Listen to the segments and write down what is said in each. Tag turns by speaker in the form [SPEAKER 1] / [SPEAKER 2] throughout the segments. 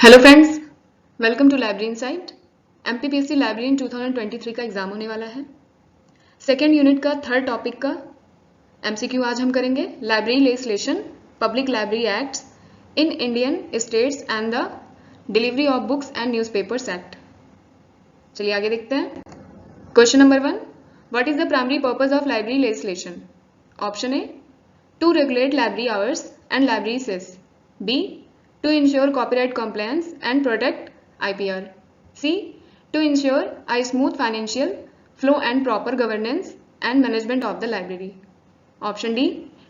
[SPEAKER 1] Hello friends, welcome to library insight. MPPSC library in 2023 का exam होने वाला है। सेकेंड यूनिट का थर्ड टॉपिक का एमसीक्यू आज हम करेंगे। Library legislation, public library acts in Indian states and the delivery of books and newspapers act. चलिए आगे देखते हैं। Question number 1, what is the primary purpose of library legislation? Option A, to regulate library hours and library cess. B, to ensure copyright compliance and protect IPR. C, to ensure a smooth financial flow and proper governance and management of the library. Option D,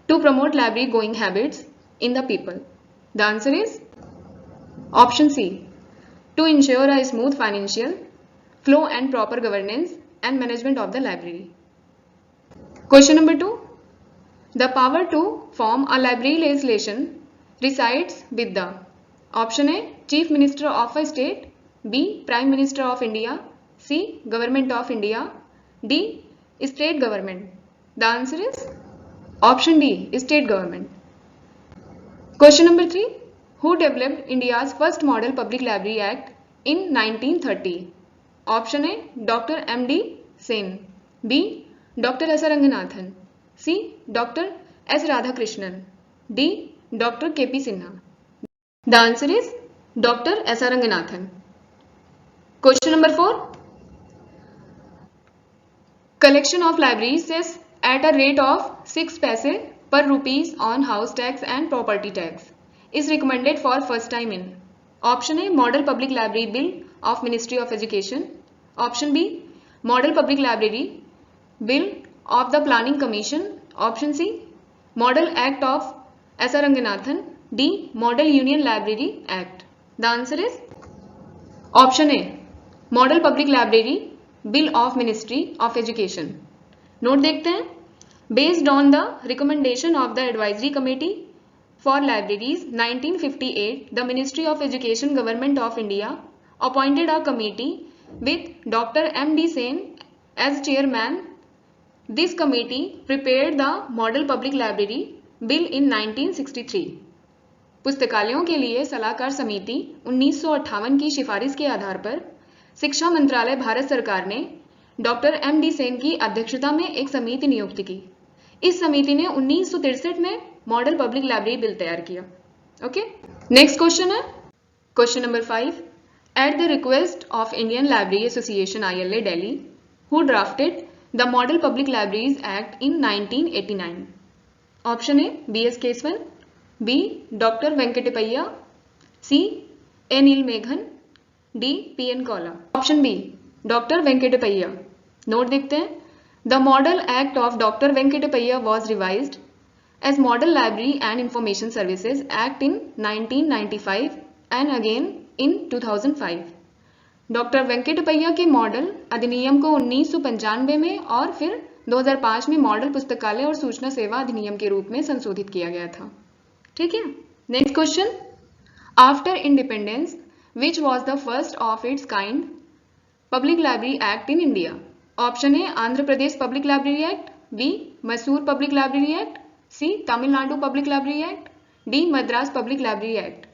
[SPEAKER 1] to promote library going habits in the people. The answer is option C, to ensure a smooth financial flow and proper governance and management of the library. Question number 2, the power to form a library legislation resides with the option A, Chief Minister of a state, B, Prime Minister of India, C, Government of India, D, State Government. The answer is option D, State Government. Question number 3, who developed India's first model public library act in 1930? Option A, Dr. M.D. Sen, B, Dr. S. Ranganathan, C, Dr. S. Radhakrishnan, D, Dr. K.P. Sinha. The answer is Dr. S. R. Ranganathan. Question number 4, collection of libraries cess at a rate of 6 paise per rupees on house tax and property tax is recommended for first time in option A, Model Public Library Bill of Ministry of Education, option B, Model Public Library Bill of the Planning Commission, option C, Model Act of S. R. Ranganathan, D, Model Union Library Act. The answer is option A, Model Public Library Bill of Ministry of Education. Note देखते हैं। Based on the recommendation of the Advisory Committee for Libraries 1958, the Ministry of Education, Government of India appointed a committee with Dr. M.D. Sen as chairman. This committee prepared the Model Public Library Bill in 1963. पुस्तकालयों के लिए सलाहकार समिति 1958 की सिफारिश के आधार पर शिक्षा मंत्रालय भारत सरकार ने डॉक्टर M.D. सेन की अध्यक्षता में एक समिति नियुक्त की। इस समिति ने 1963 में मॉडल पब्लिक लाइब्रेरी बिल तैयार किया। ओके, नेक्स्ट क्वेश्चन है question number 5, at the request of Indian library association ILA Delhi, who drafted the model public libraries act in 1989? Option A, B.S. Kesavan, B, doctor Venkatappaiah, C, A. Neelameghan, D, P.N. Kaula. Option B, doctor Venkatappaiah. Note देखते हैं। The model act of doctor Venkatappaiah was revised as model library and information services act in 1995 and again in 2005। Doctor वेंकटपैया के model अधिनियम को 1995 में और फिर 2005 में model पुस्तकालय और सूचना सेवा अधिनियम के रूप में संशोधित किया गया था। ठीक है, next question, after independence which was the first of its kind public library act in India? Option A, Andhra Pradesh public library act, B, Mysore public library act, C, Tamil Nadu public library act, D, Madras public library act.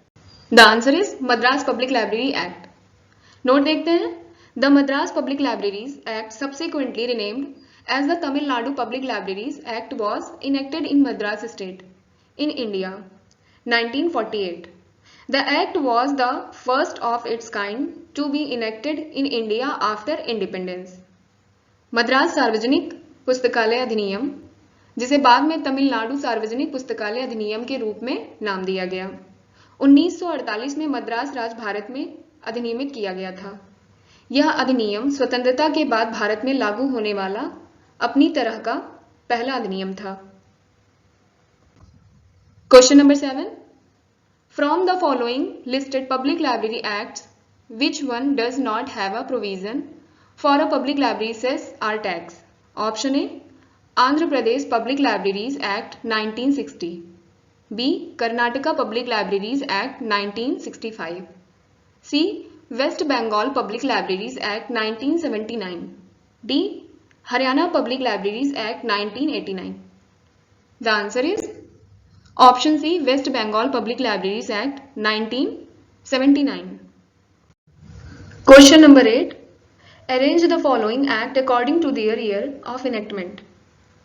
[SPEAKER 1] The answer is Madras public library act. Note देखते हैं। The Madras public libraries act subsequently renamed as the Tamil Nadu public libraries act was enacted in Madras state in India 1948. The act was the first of its kind to be enacted in India after independence. Madras सार्वजनिक पुस्तकालय अधिनियम, जिसे बाद में तमिलनाडु सार्वजनिक पुस्तकालय अधिनियम के रूप में नाम दिया गया, 1948 में मद्रास राज्य भारत में अधिनियमित किया गया था। यह अधिनियम स्वतंत्रता के बाद भारत में लागू होने वाला अपनी तरह का पहला अधिनियम था। Question number 7, from the following listed public library acts, which one does not have a provision for a public library cess or tax? Option A, Andhra Pradesh Public Libraries Act 1960, B, Karnataka Public Libraries Act 1965, C, West Bengal Public Libraries Act 1979, D, Haryana Public Libraries Act 1989. The answer is option C, West Bengal public libraries act 19 79. Question number 8. Arrange the following act according to their year of enactment.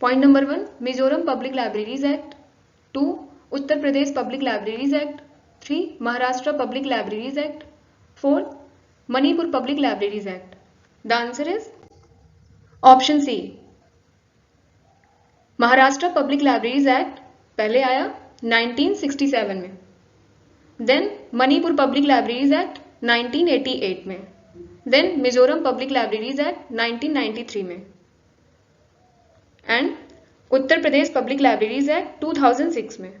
[SPEAKER 1] Point number 1. Mizoram Public Libraries Act. 2. Uttar Pradesh Public Libraries Act. 3. Maharashtra Public Libraries Act. 4. Manipur Public Libraries Act. The answer is option C. Maharashtra public libraries act पहले आया 1967 में, then Manipur public libraries act 1988 में, then Mizoram public libraries act 1993 में, and Uttar Pradesh public libraries act 2006 में.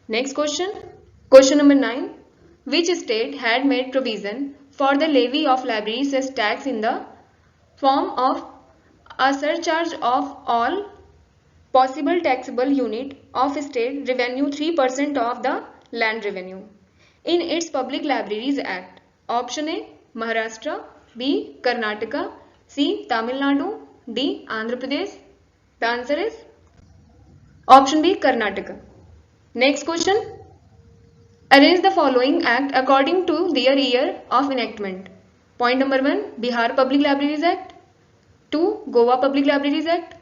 [SPEAKER 1] Next question number 9. Which state had made provision for the levy of library cess tax in the form of a surcharge of all possible taxable unit of state revenue 3% of the land revenue in its public libraries act. Option A Maharashtra, B Karnataka, C Tamil Nadu, D Andhra Pradesh. The answer is option B Karnataka. Next question. Arrange the following act according to their year of enactment. Point number 1 Bihar Public Libraries Act. 2 Goa Public Libraries Act.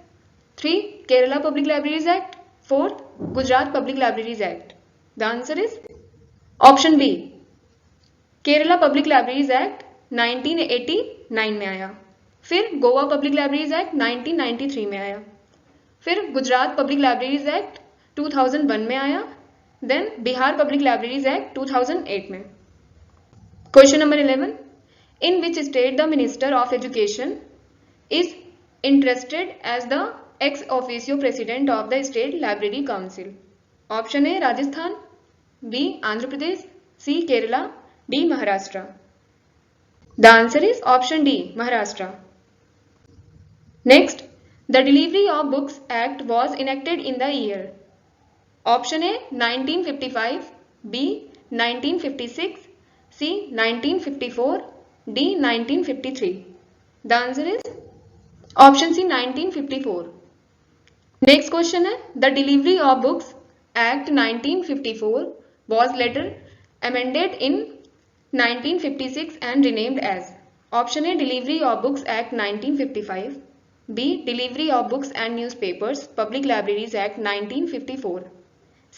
[SPEAKER 1] 3. Kerala Public Libraries Act. 4. Gujarat Public Libraries Act. The answer is option B. Kerala Public Libraries Act 1989 में आया, फिर Goa public libraries act 1993 में आया, फिर Gujarat public libraries act 2001 में आया, then Bihar public libraries act 2008 में. Question number 11. In which state the Minister of Education is interested as the ex officio president of the State Library Council? Option A Rajasthan, B Andhra Pradesh, C Kerala, D Maharashtra. The answer is option D Maharashtra. Next, the Delivery of Books Act was enacted in the year. Option A 1955, B 1956, C 1954, D 1953. The answer is option C 1954. Next question है the delivery of books act 1954 was later amended in 1956 and renamed as. Option A Delivery of Books Act 1955, B Delivery of Books and Newspapers Public Libraries Act 1954,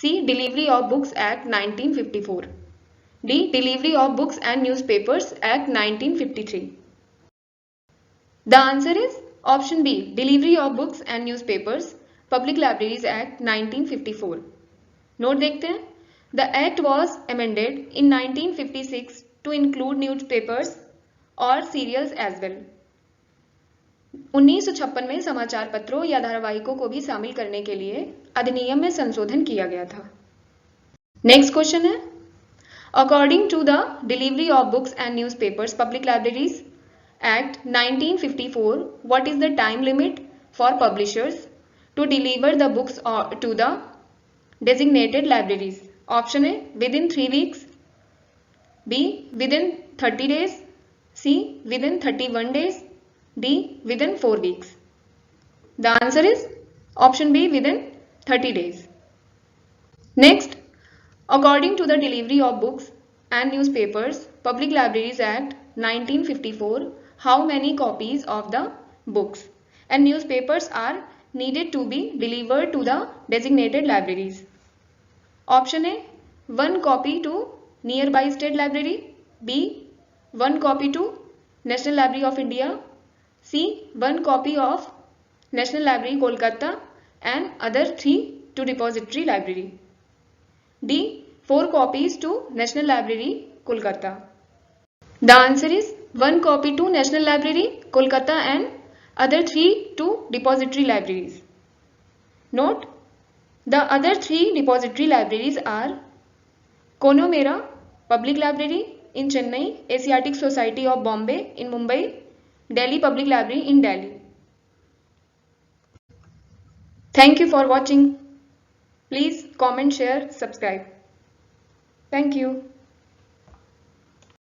[SPEAKER 1] C Delivery of Books Act 1954, D Delivery of Books and Newspapers Act 1953. The answer is option B Delivery of Books and Newspapers Public Libraries Act 1954. Note देखते हैं. The act was amended in 1956 to include newspapers और serials as well. 1956 में समाचार पत्रों या धारावाहिकों को भी शामिल करने के लिए अधिनियम में संशोधन किया गया था. नेक्स्ट क्वेश्चन है according to the delivery of books and newspapers public libraries act 1954 what is the time limit for publishers to deliver the books to the designated libraries? Option A within 3 weeks, B within 30 days, C within 31 days, D within 4 weeks. The answer is option B within 30 days. Next, according to the Delivery of Books and Newspapers Public Libraries Act 1954, how many copies of the books and newspapers are needed to be delivered to the designated libraries? Option A 1 copy to nearby state library, B 1 copy to National Library of India, C 1 copy of National Library Kolkata and other 3 to depository library, D 4 copies to National Library Kolkata. The answer is 1 copy to National Library Kolkata and other 3 to depository libraries. Note, the other 3 depository libraries are Konomera Public Library in Chennai, Asiatic Society of Bombay in Mumbai, Delhi Public Library in Delhi. Thank you for watching. Please comment, share, subscribe. Thank you.